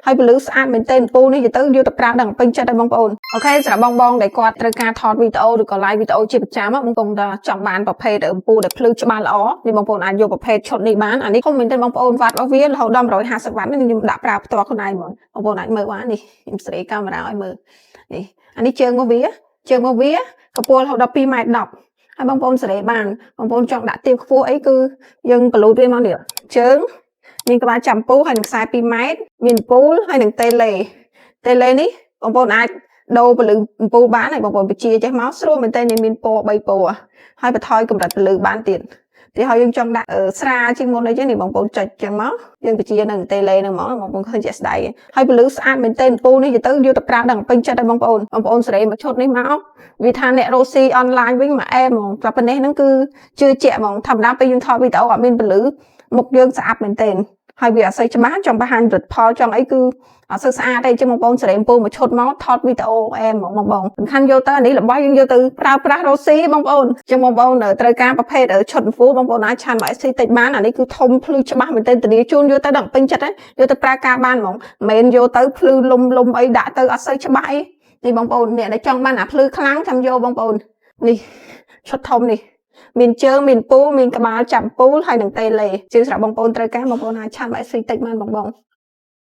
ហើយពលឺស្អាតមែនទែនពូនេះទៅយកទៅប្រើដល់ពេញចិត្តហើយបងប្អូនអូខេសម្រាប់បងដែលគាត់ត្រូវការថតវីដេអូឬក៏ live វីដេអូជាប្រចាំបងប្អូនចង់បានប្រភេទពូដែលភ្លឺច្បាស់ល្អនេះបងប្អូនអាចយកប្រភេទឈុតនេះបានអានេះធំមែនទែនបងប្អូនវ៉ាត់របស់វារហូតដល់150វ៉ាត់នេះខ្ញុំដាក់ប្រើផ្ទាល់ខ្លួនឯងហ្មងបងប្អូនអាចមើលបាននេះខ្ញុំស្រីកាមេរ៉ាឲ្យមើលនេះអានេះជើងរបស់វាកម្ពស់រហូតដល់2.10 ម៉ែត្រហើយបងប្អូនសេរីបានបងប្អូនចង់ដាក់ទៀបខ្ពស់អីគឺយើងបលូតវាមកនេះជើងមានក្បាលចាំពូហើយនឹងខ្សែ2 ម៉ែត្រមានពូលហើយនឹងតេឡេនេះបងប្អូនអាចដូរពលឺពូលបានហើយបងប្អូនបញ្ជាចេះមកស្រួលមែនតើមានពណ៌3ពណ៌ហើយបន្ថយកម្រិតពលឺបានទៀតទីហើយយើងចង់ដាក់ស្រាជាងមុនអីចឹងនេះបងប្អូនចុចចឹងមកយើងបញ្ជានៅតេឡេហ្នឹងហ្មងបងប្អូនឃើញជាក់ស្ដែងហើយពលឺស្អាតមែនតើពូលនេះទៅយកទៅប្រើដល់ពេញចិត្តហើយបងប្អូនសេរីមកឈុតនេះមកវាថាអ្នករ៉ូស៊ីអនឡាញវិញមកអែហ្មងតែប៉ុណ្ណេះហ្នឹងគឺជឿជាក់ហ្មងធម្មតាពេលយើងថតវីដេអូអត់មានពលឺមុខយើងស្អាតមែនតើហើយវាអត់សូវច្បាស់ចង់បង្ហាញផលិតផលចង់អីគឺអត់សូវស្អាតទេចឹងបងប្អូនសេរីពូមកឈុតមកថតវីដេអូអែហ្មងបងសំខាន់យកទៅអានេះរបស់យើងយកទៅប្រើប្រាស់រ៉ូស៊ីបងប្អូនចឹងបងប្អូនត្រូវការប្រភេទឈុតហ្វូបងប្អូនអាចឆានមក SC តិចបានអានេះគឺធំភ្លឺច្បាស់មែនតើធានាជូនយកទៅដល់ពេញចិត្តយកទៅប្រើការបានហ្មងមិនយកទៅភ្លឺលុំអីដាក់ទៅអត់សូវច្បាស់អីនេះបងប្អូនអ្នកដែលចង់បានអាភ្លឺខ្លាំងចាំយកបងប្អូននេះឈុតធំនេះមានជើងមានពូលមានក្បាលចាំពូលហើយនឹងតេឡេជើងសម្រាប់បងប្អូនត្រូវការបងប្អូនអាចឆានមក SC តិចបានបង